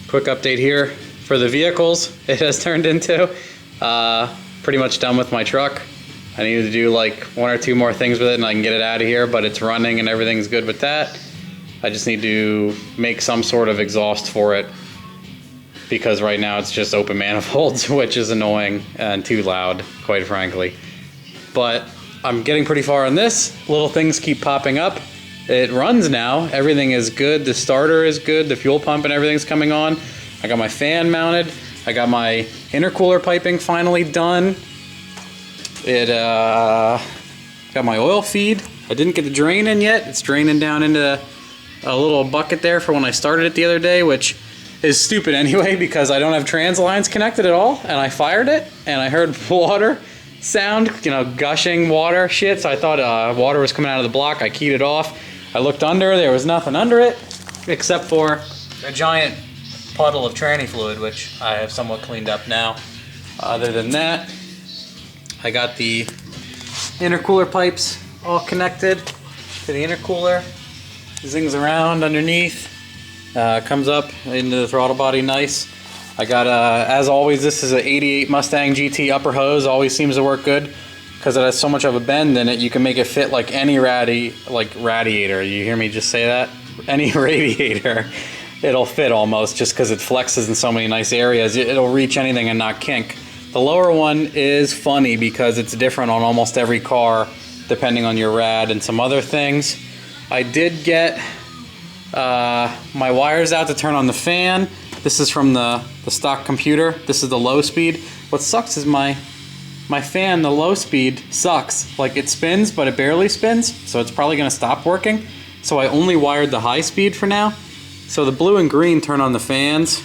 quick update here for the vehicles. It has turned into pretty much done with my truck. I need to do like 1 or 2 more things with it and I can get it out of here, but it's running and everything's good with that. I just need to make some sort of exhaust for it because right now it's just open manifolds, which is annoying and too loud, quite frankly. But I'm getting pretty far on this. Little things keep popping up. It runs now. Everything is good. The starter is good. The fuel pump and everything's coming on. I got my fan mounted. I got my intercooler piping finally done. It got my oil feed. I didn't get the drain in yet. It's draining down into a little bucket there for when I started it the other day, which is stupid anyway because I don't have trans lines connected at all. And I fired it and I heard water sound, you know, gushing water shit. So I thought water was coming out of the block. I keyed it off. I looked under. There was nothing under it except for a giant puddle of tranny fluid, which I have somewhat cleaned up now. Other than that, I got the intercooler pipes all connected to the intercooler. Zings around underneath, comes up into the throttle body nice. I got, as always, this is an 88 Mustang GT upper hose. Always seems to work good because it has so much of a bend in it. You can make it fit like any radiator. You hear me just say that? Any radiator, it'll fit almost just because it flexes in so many nice areas. It'll reach anything and not kink. The lower one is funny because it's different on almost every car depending on your rad and some other things. I did get my wires out to turn on the fan. This is from the stock computer. This is the low speed. What sucks is my fan, the low speed, sucks. Like it spins, but it barely spins, so it's probably gonna stop working. So I only wired the high speed for now. So the blue and green turn on the fans,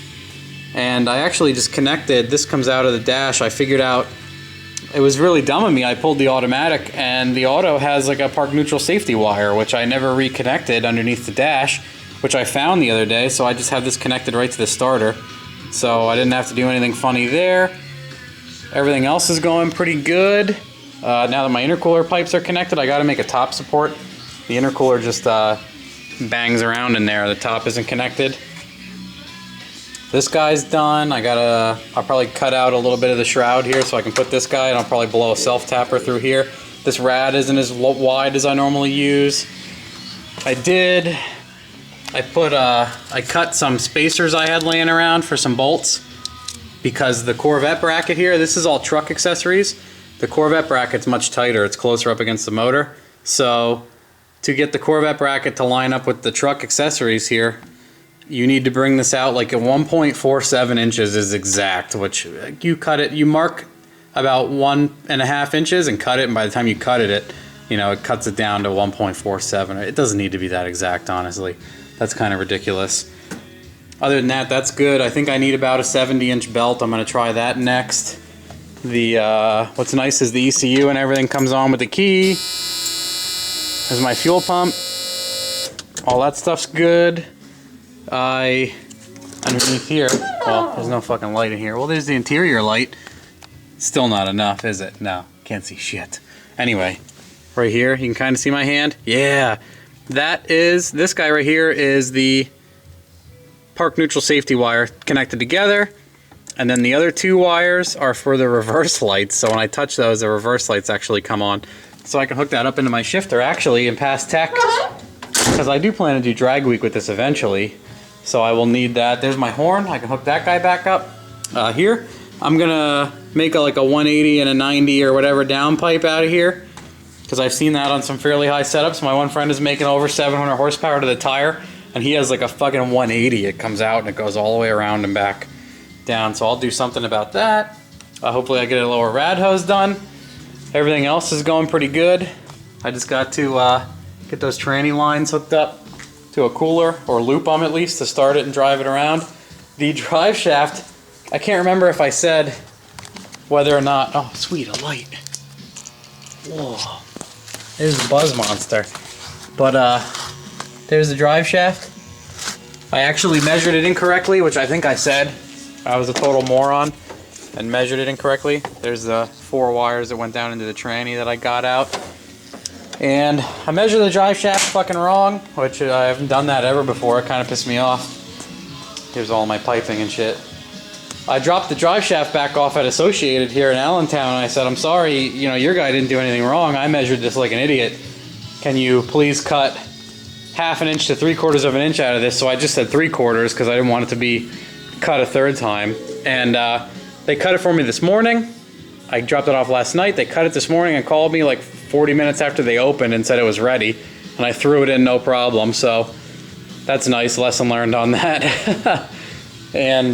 and I actually just connected, this comes out of the dash. I figured out, it was really dumb of me. I pulled the automatic and the auto has like a park neutral safety wire, which I never reconnected underneath the dash, which I found the other day. So I just have this connected right to the starter. So I didn't have to do anything funny there. Everything else is going pretty good. Now that my intercooler pipes are connected, I gotta make a top support. The intercooler just bangs around in there. The top isn't connected. This guy's done. I'll probably cut out a little bit of the shroud here so I can put this guy, and I'll probably blow a self-tapper through here. This rad isn't as wide as I normally use. I cut some spacers I had laying around for some bolts because the Corvette bracket here, this is all truck accessories. The Corvette bracket's much tighter. It's closer up against the motor. So to get the Corvette bracket to line up with the truck accessories here, you need to bring this out like at 1.47 inches is exact, which you cut it, you mark about 1.5 inches and cut it, and by the time you cut it, you know, it cuts it down to 1.47. It doesn't need to be that exact, honestly. That's kind of ridiculous. Other than that, that's good. I think I need about a 70-inch belt. I'm gonna try that next. What's nice is the ECU and everything comes on with the key. There's my fuel pump. All that stuff's good. Underneath here, well, there's no fucking light in here. Well, there's the interior light. Still not enough, is it? No, can't see shit. Anyway, right here, you can kind of see my hand. Yeah, this guy right here is the park neutral safety wire connected together. And then the other 2 wires are for the reverse lights. So when I touch those, the reverse lights actually come on. So I can hook that up into my shifter actually and pass tech. Because I do plan to do drag week with this eventually. So I will need that. There's my horn. I can hook that guy back up. Here, I'm gonna make like a 180 and a 90 or whatever down pipe out of here. Because I've seen that on some fairly high setups. My one friend is making over 700 horsepower to the tire. And he has like a fucking 180. It comes out and it goes all the way around and back down. So I'll do something about that. Hopefully I get a lower rad hose done. Everything else is going pretty good. I just got to get those tranny lines hooked up to a cooler, or loop them at least, to start it and drive it around. The drive shaft, I can't remember if I said whether or not, oh sweet, a light. Whoa, there's the Buzz Monster. But there's the drive shaft. I actually measured it incorrectly, which I think I said. I was a total moron and measured it incorrectly. There's the 4 wires that went down into the tranny that I got out. And I measured the drive shaft fucking wrong, which I haven't done that ever before. It kind of pissed me off. Here's all my piping and shit. I dropped the drive shaft back off at Associated here in Allentown, and I said, I'm sorry, you know, your guy didn't do anything wrong. I measured this like an idiot. Can you please cut 1/2 inch to 3/4 of an inch out of this? So I just said 3/4 because I didn't want it to be cut a third time. And they cut it for me this morning. I dropped it off last night. They cut it this morning and called me like 40 minutes after they opened and said it was ready. And I threw it in no problem. So that's nice. Lesson learned on that. And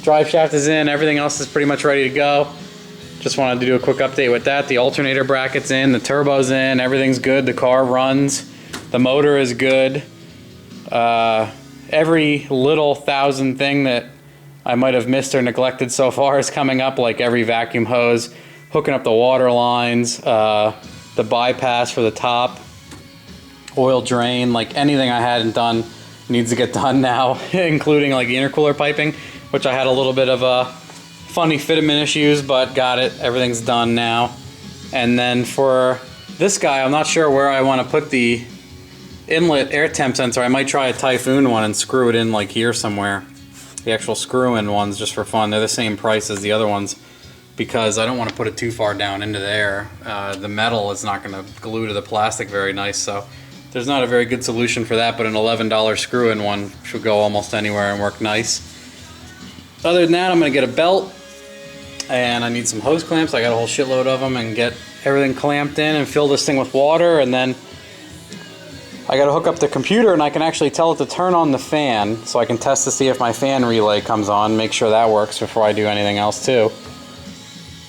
drive shaft is in. Everything else is pretty much ready to go. Just wanted to do a quick update with that. The alternator bracket's in. The turbo's in. Everything's good. The car runs. The motor is good. Every little thousand thing that I might have missed or neglected so far is coming up, like every vacuum hose, hooking up the water lines, the bypass for the top, oil drain, like anything I hadn't done needs to get done now, including like the intercooler piping, which I had a little bit of a funny fitment issues, but got it. Everything's done now. And then for this guy, I'm not sure where I want to put the inlet air temp sensor. I might try a Typhoon one and screw it in like here somewhere. The actual screw-in ones, just for fun. They're the same price as the other ones because I don't want to put it too far down into there. The metal is not going to glue to the plastic very nice, so there's not a very good solution for that, but an $11 screw-in one should go almost anywhere and work nice. Other than that, I'm going to get a belt, and I need some hose clamps. I got a whole shitload of them, and get everything clamped in and fill this thing with water, and then I got to hook up the computer, and I can actually tell it to turn on the fan, so I can test to see if my fan relay comes on, make sure that works before I do anything else too.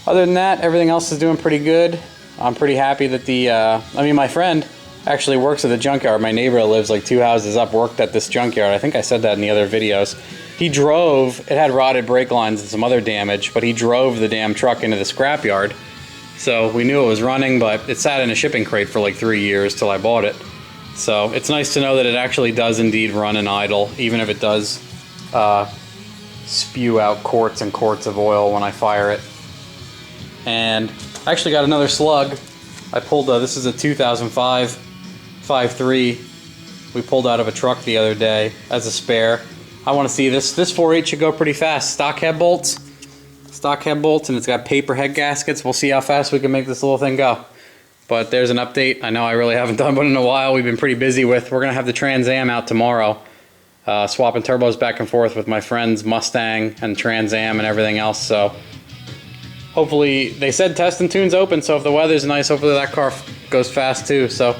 Other than that, everything else is doing pretty good. I'm pretty happy that my friend actually works at the junkyard. My neighbor that lives like 2 houses up worked at this junkyard. I think I said that in the other videos. He drove, it had rotted brake lines and some other damage, but he drove the damn truck into the scrapyard. So we knew it was running, but it sat in a shipping crate for like 3 years till I bought it. So it's nice to know that it actually does indeed run and idle, even if it does spew out quarts and quarts of oil when I fire it. And I actually got another slug. I pulled, this is a 2005 5.3 we pulled out of a truck the other day as a spare. I want to see this. This 4.8 should go pretty fast. Stock head bolts, and it's got paper head gaskets. We'll see how fast we can make this little thing go. But there's an update. I know I really haven't done one in a while. We've been pretty busy with. We're gonna have the Trans Am out tomorrow, swapping turbos back and forth with my friend's Mustang and Trans Am and everything else. So hopefully, they said test and tune's open. So if the weather's nice, hopefully that car goes fast too. So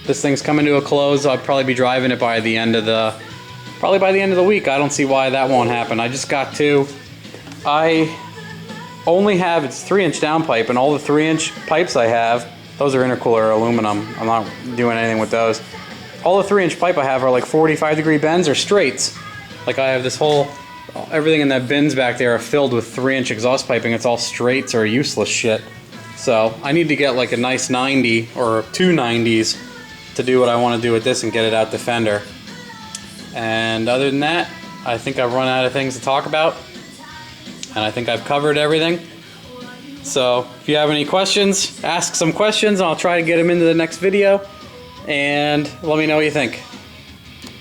this thing's coming to a close. I'll probably be driving it by the end of the week. I don't see why that won't happen. I just got to. I only have, it's 3-inch downpipe, and all the 3-inch pipes I have, those are intercooler aluminum. I'm not doing anything with those. All the 3-inch pipe I have are like 45-degree bends or straights. Like I have this whole, everything in that bins back there are filled with 3-inch exhaust piping. It's all straights or useless shit. So I need to get like a nice 90 or 2 90s to do what I want to do with this and get it out the fender. And other than that, I think I've run out of things to talk about. And I think I've covered everything. So if you have any questions, ask some questions and I'll try to get them into the next video. And let me know what you think.